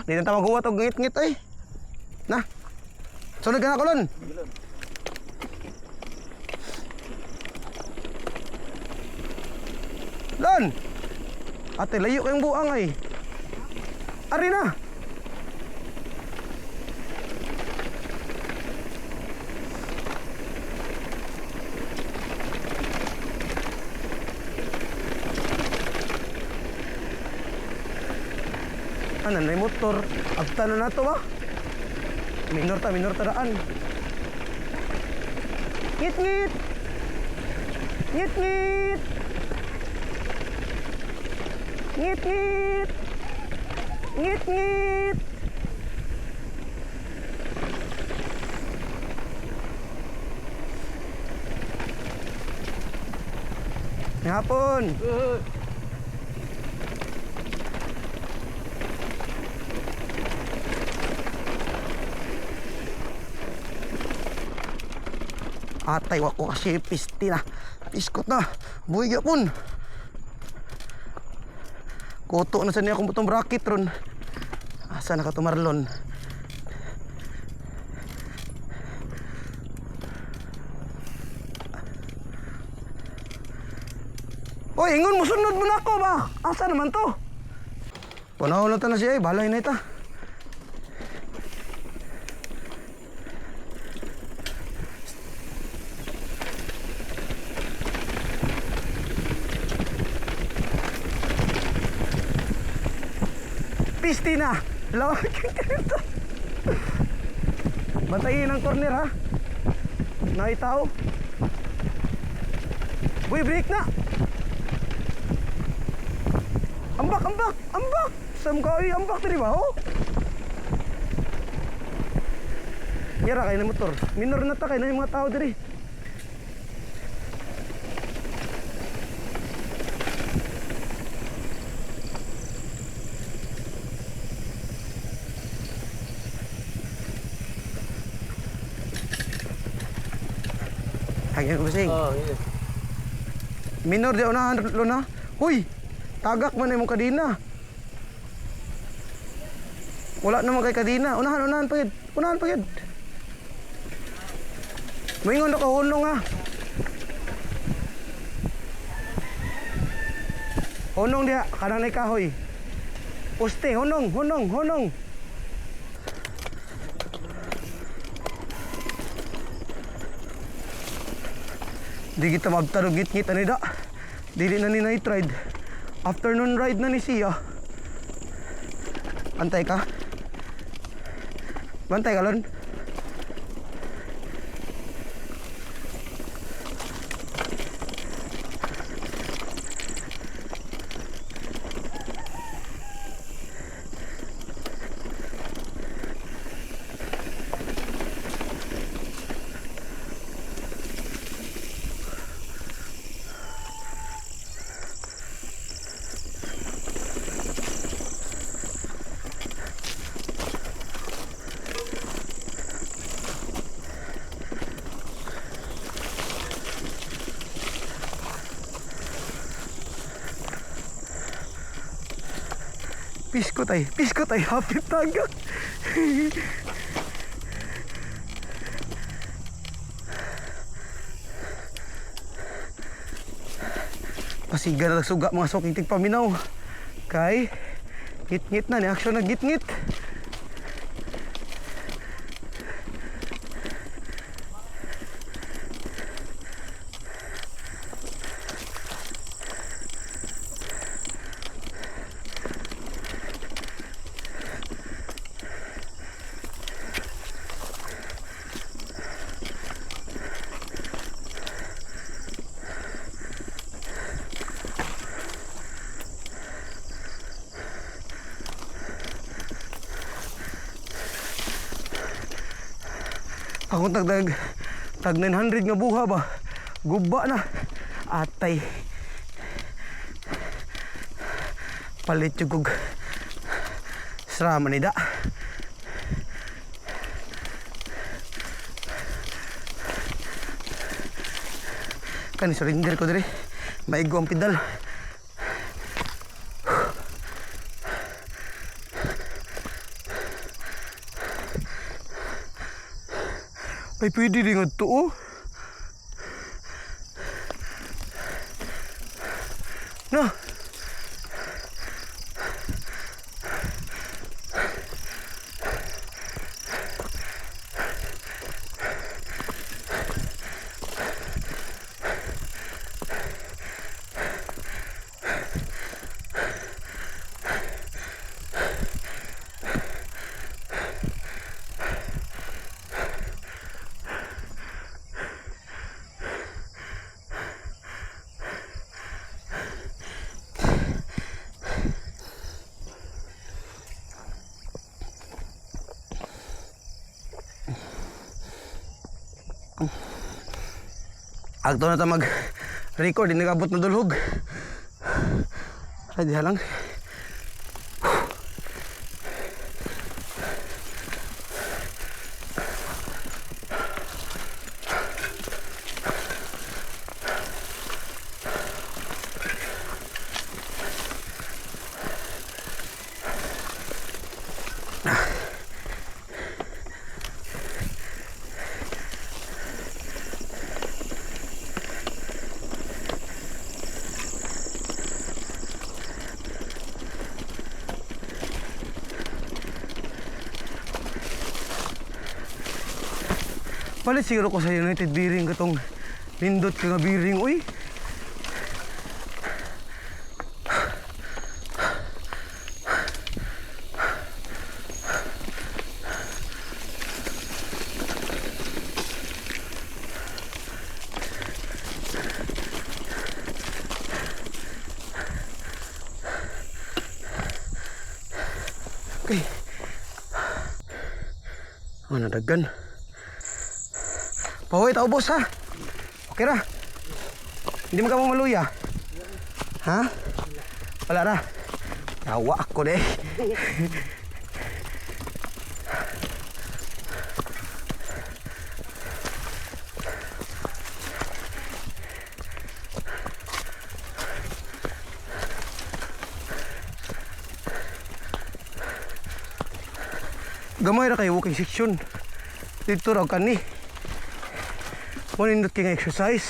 Di na tama guwat og ngit-ngit ay. Na. Sunod ka na kulon. Lon. Ate layo kayong buang ay. Ari na. Ano na yung motor? Abta na to ba? Minor ta daan. Ngit-ngit! Ngit-ngit! Ngit-ngit! Ngit-ngit! Ngapon! Atay wako kasi pisti na. Piskot na. Buhay yapon. Koto na sa niya akong butong bracket ron. Asa na ka tumarlon. Oy, ingon mo sunod mo na ako ba? Asa naman to? Panahon na ta na siya eh. Balay na ita. Pisti na. Lawak. Bantayin ang corner ha. Naitaw. Uy, break na. Ambak, ambak, ambak. Sam ka, ay, ambak tadi ba ho? Yara kayo na motor. Minor na ta kayo na yung mga tao diri. Hanggang busing. Oh, iya. Minor di unahan luna. Huy, tagak man imong kadina. Wala naman kay kadina. Unahan pagid. Unahan pagid. Moingon na ka hunong ha. Hunong dia kanang nay kahoy. Poste hunong. Di kita magtarugit-ngit ani da. Dili na ni night ride. Afternoon ride na ni siya. Bantay ka. Bantay ka lon. Pisko tay, hapit tagak. Pasiga na suga mga soking tigpaminaw. Kay, ngit-ngit na ni aksyon na ngit-ngit. Akong tag 900 nga buha ba. Guba na. Atay. Palit yung kog srama ni da. Kani surrender ko diri. Maigo ang pedal. Ay, pwede rin nga to, oh. No. Agto na ta mag-record, hindi nag-abot na dulhog. Ay, diha lang. Palit siguro ko sa United bearing katong nindot ka nga bearing, uy. Okay. Oh, nadagan. Pahoy, tao boss ha. Okay ra. Hindi mo ka maluya. Ha? Wala ra. Yawa ako deh. Gamay ra kay walking section. Dito raw kani. Manindot kay nga exercise.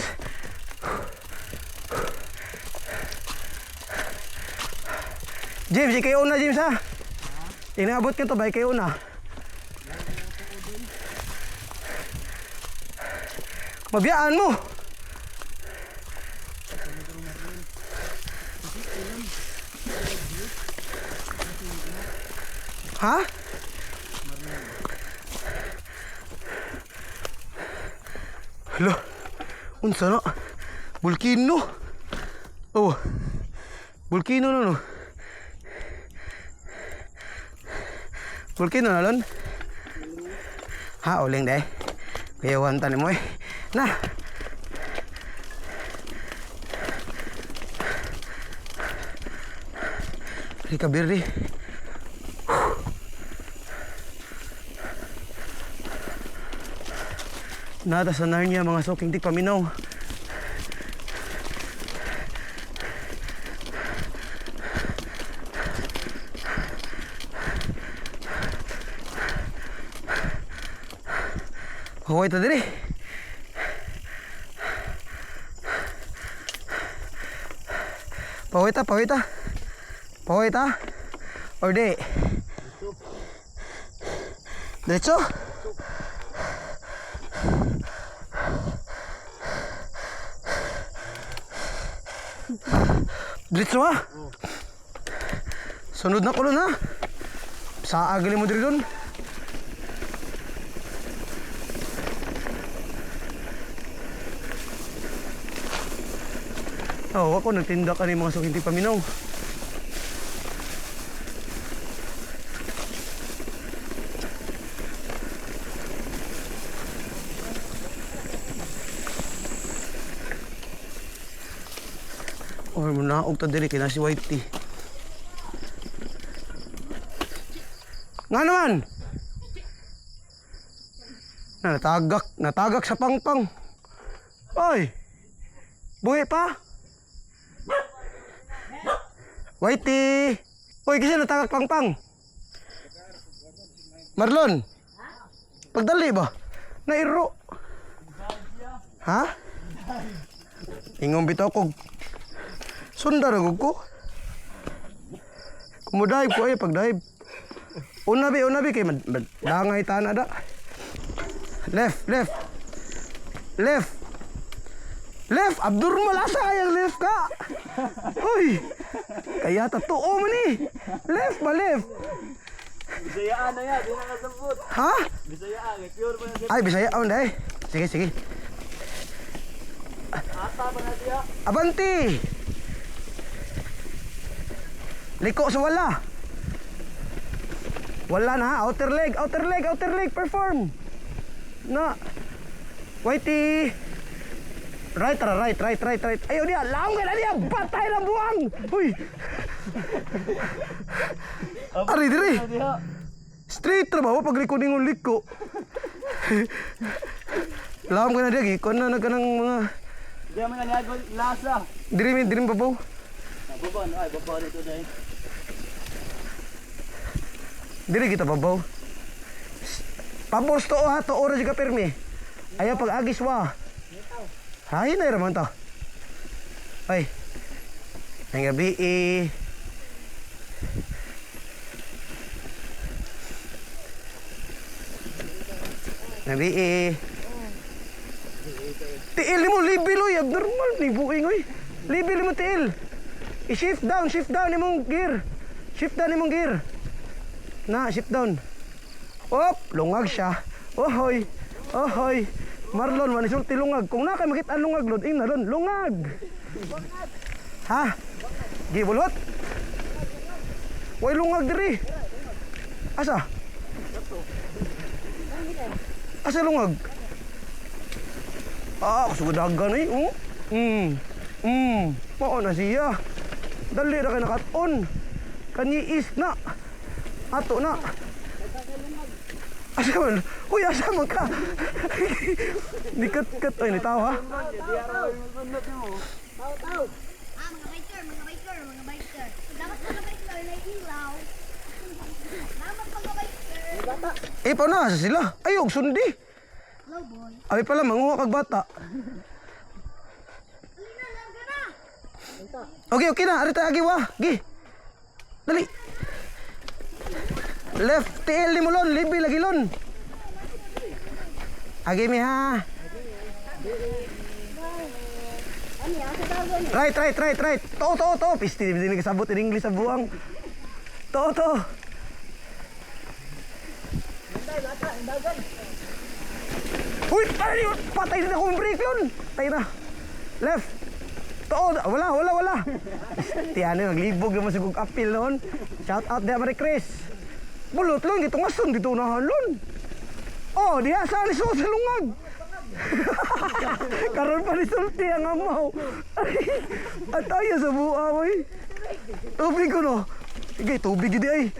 James, ikaw na James ha? Inaabot ka to ba ikaw na? Mabiyaan mo. Ha? Hala, unsa na? Volcano. Oh. Volcano no. Volcano na lon. Ha, uling deh. Kaya wantan mo eh. Na. Rika birri. Nada sa Narnia mga soking di paminaw. Huwag ito diri. Pawita. Pawita. Or di. Diretso. Diretso ha? Sunod na ko nun ha? Sa agali mo diri dun? Oh, ako nagtinda ka ni mga sukinti paminaw. Or mo naog ta diri kina si Whitey. Nga naman. Natagak sa pangpang. Oy. Buhay pa? Whitey. Oy, kasi natagak pangpang. Marlon. Pagdali ba? Nairo. Ha? Ingong bitaw ko. Sundar ako ko. Kumudive ko ay pag-dive. Unabi kay dangay tana da. Left. Left, abnormal asa yang left ka. Hoy. Kaya totoo man ni. Left ba left? Bisayaan na yan, di na kasabot. Ha? Bisayaan, pure pa na siya. Ay, Bisaya on dai. Sige. Ata pa na siya. Abanti. Liko sa wala. Wala na, outer leg, perform. Na. Whitey. Right. Ayaw dia, laong ka na dia, batay na buwang. Uy. Ari diri. Straight trabaho pag liko ningon liko. Laom ka na dia, gikon na nagkanang mga... Di naman nga niya, lasa. Diri babaw. Babaw, ay, babaw dito dahil. Diri kita babaw. Pabos to ha, to oras ka permi. Ayaw pag agis wa. Hay na raman to. Ay. Ang gabi Nabi Tiil mo libil oy, abnormal ni buing oy. Libil mo tiil. I-shift down imong gear. Shift down imong gear. Na, shift down. Op, lungag siya. Ohoy. Marlon, manisulti lungag. Kung na kayo makita ang lungag, lod, na doon. Lungag. Ha? Gibulot? Way lungag diri. Asa? Asa lungag? Kusugadagan eh. Mao na siya. Dali na kayo nakaton. Kanyiis na. Ato na. Asa man? Uy, asa man ka? Nikat-kat. Ay, nitaw ha? Tao. Mga biker. Dapat mga biker na ilaw. Dapat mga biker. Pa na sa sila. Ayog, sundi. Hello, boy. Ay pala, manguha kag bata. Okay na. Arita agi wa. Gi. Dali. Left tail ni mulon, libi lagi lon. Agi mi ha. Right. To. Pisti din kasabot in English sa buang. To. Uy, patay din ako yung brake yun. Patay na. Left. To, wala. Tiyan naglibog naman si Gug Apil noon. Shout out dia Marie Chris. Bulot lang, dito nga son, dito nahalon. Oh, diha sa liso sa lungag. Karon pa ni sulti ang amaw. At tayo sa buha, boy. Tubig ko no. Sige, tubig gidi ay.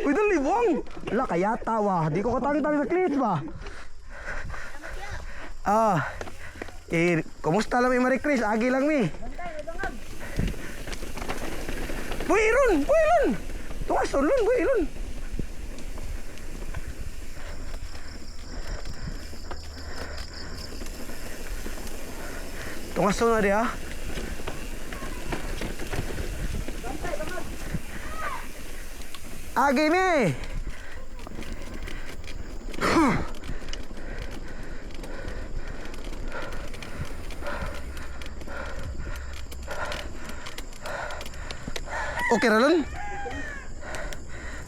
Uy, dali buwang. Wala, kaya tawa. Di ko katali-tali sa clips ba? Kumusta lang mi Marie Chris? Agi lang mi. Boy, Iron. Tuwason lun, boy, Iron. Tuwason na dia. Agi mi. Okay ra lun.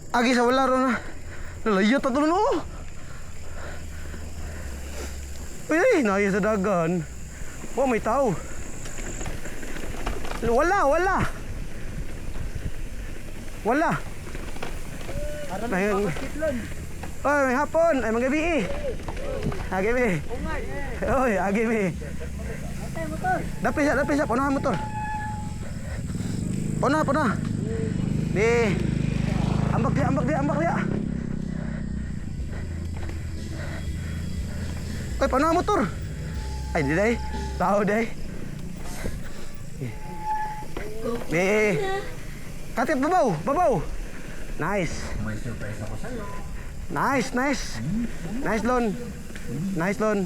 Agi sa wala ron na. Nalayot na tulun oh. Uy, naya sa dagan. Oh, may tao. Wala. May hapon. Ay, magabi eh. Agabi. Oy, agabi. Dapis. Punahan motor. Puna. Di. Ambak dia. Oy, punahan motor. Ay, di day. Tao day. Di. Katit babaw. Nice. May surprise ako sa'yo. Nice, nice. Nice, Lon. Nice, Lon.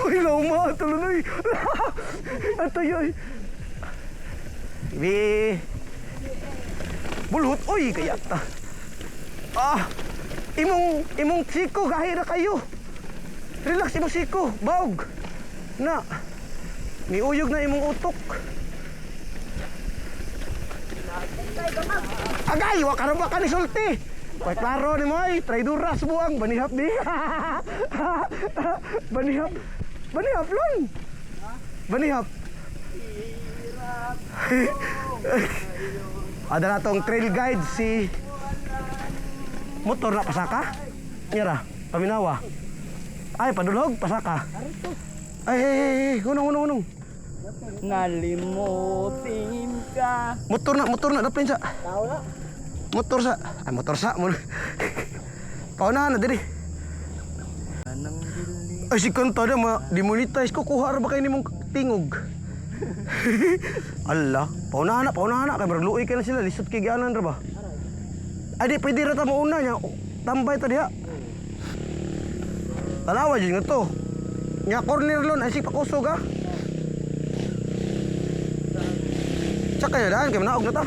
Uy, luma. Tuloy. Ato yun. Ibi. Bulhot. Uy, kaya ta. Imong siko, gahira kayo. Relax, imong siko. Baog. Na. Niuyog na imong utok. Agay, wakaram ka ni sulti. Pag klaro ni mo ay, traiduras buang, banihap di. Banihap. Banihap, Lon. Banihap. Ada na tong trail guide si motor na pasaka. Nyara, paminawa. Ay, padulog, pasaka. Ay, hunong. Nalimutin ka. Motor na, daplin sa. Tao na. Motor sa mo. Paunahan na diri. Anang dili. Ay si Kanto na demonetize ko kuha ra ba kay nimong tingog. Allah, paunahan na kay marluoy kay na sila lisod kay gianan ra ba. Ay di pwede ra ta mauna nya. Tambay ta diha. Tanawa jud nga to. Nya corner lon ay si pakusog ha. Tsaka ya daan kay manaog na ta.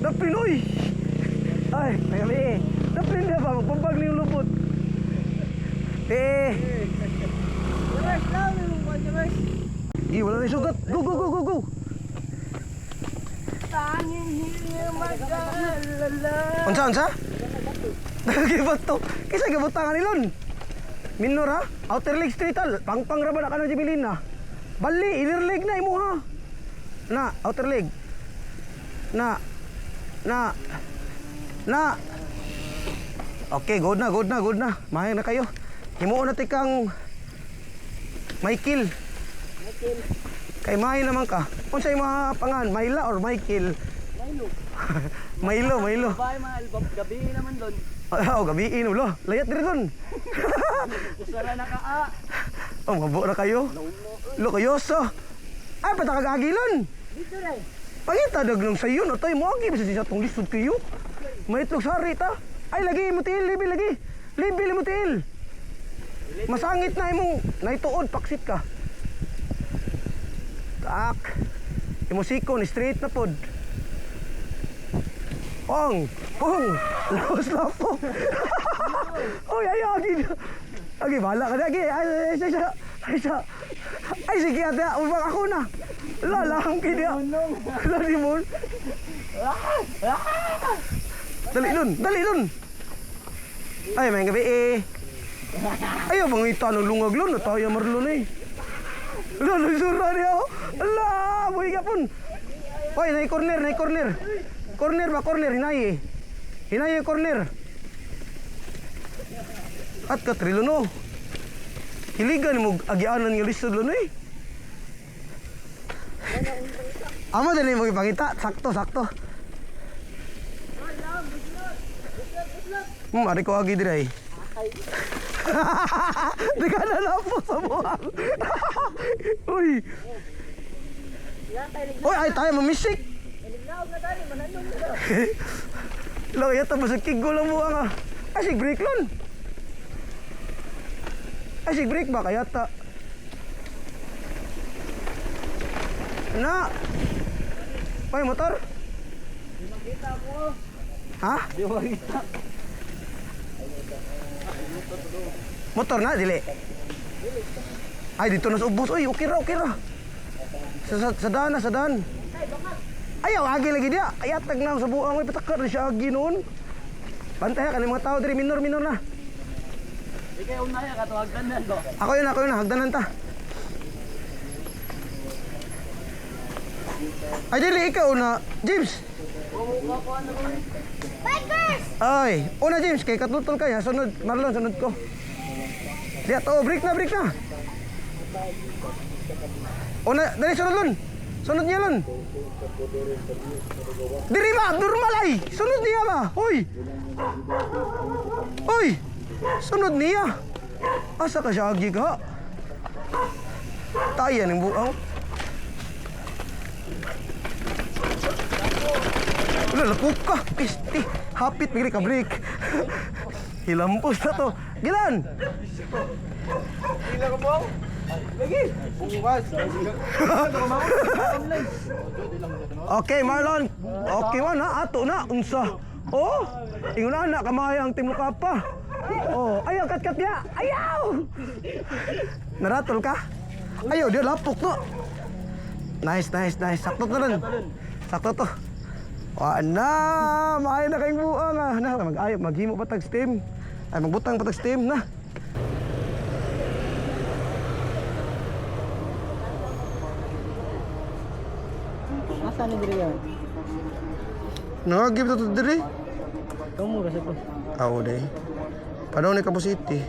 Daplin, uy! Ay, nagabi. Daplin na ba? Magpapag na yung lubot. Wala na yung sugat. Go! Tanging hindi mag-alala. Unsa? Nagagibat to. Kisa gibutangan ni Lon. Minor ha? Outer leg straight al. Pangpang ra ba na ka ng Jibilina? Bali, inner leg na imo ha. Na, outer leg. Na. Okay, good na. Mahal na kayo. Himuon na tikang Michael. Kay May naman ka. Kung sa'yo mga pangan, Mayla or Michael? Milo. Bye, mahal. Gabi naman doon. Gabiin ulo. Layat din doon. Kusara na ka. Mabo na kayo. Lo kayo so. Ay, patakagagilon. Dito rin. Pangita dagnong sayo na tayo mo agi basta siya tong lisod kayo. Maitlog sari ta. Ay lagi mo tiil, libi lagi. Libi mo tiil. Masangit na imong naituod paksit ka. Tak. Imo siko ni straight na pod. Pong. Laos na po. Oy, ayo agi. Agi bala ka lagi. Ay siya. Ay sige ate, ubang ako na. Lalang kini. Lali mo. Dali lun. Ay, may gabi eh. Ayaw bang itanong lungag lun. Tayo marlun eh. Lalang sura niya. Allah, buhay ka pun. Oy, nai corner. Corner, hinay. Hinay corner. At katrilo no. Hiligan mo agianan nga lisod lun eh. Amo din mo ipakita, sakto. Ari ko agi diray. Di ka na po sa buhang. Uy, ay tayo mamisik. Lo, yata masakig ko lang buhang ah. Ay, sig break lon. Ay, sig break ba kaya ta? Na. Oy, motor. Di makita ko. Ha? Di makita. Motor na dili. Ay dito na sa ubos. Oy, okay ra. Sa daan. Ayaw agi lagi dia. Ayatag na sa buang may patakar siya agi noon. Bantay ka ni mga tao diri minor na. Ikaw unaya ka to hagdanan ko. Ako yun hagdanan ta. Ay dili ikaw na, James. Bikers! Ay, una James kay katutol kaya sunod, Marlon sunod ko. Diya to, break na. Una, dali sunod lon. Sunod niya lon. Diri ba, normal ay. Sunod niya ba? Hoy. Sunod niya. Asa ka siya agi ka? Tayan ng buang. lapok ka. Pisti. Hapit, pili ka break. Hilampos na to. Gilan! Hila ko po. Lagi. Bukas. Okay, Marlon. Okay man ha, ato na. Unsa? Oh, ingon na anak, kamayang timuka pa. Oh, ayaw, kat ya. Ayaw! Naratol ka? Ayaw, dia lapok no. Nice. Sakto to rin. Sakto to. Na, maayo na kayong buang ah. Na, mag-ayaw, maghimo pa tag steam. Ay, magbutang pa tag steam na. Asa ni diri yan? Nangagib to diri. Kamu rasa ko. Ako day. Panaw ni Kabu City.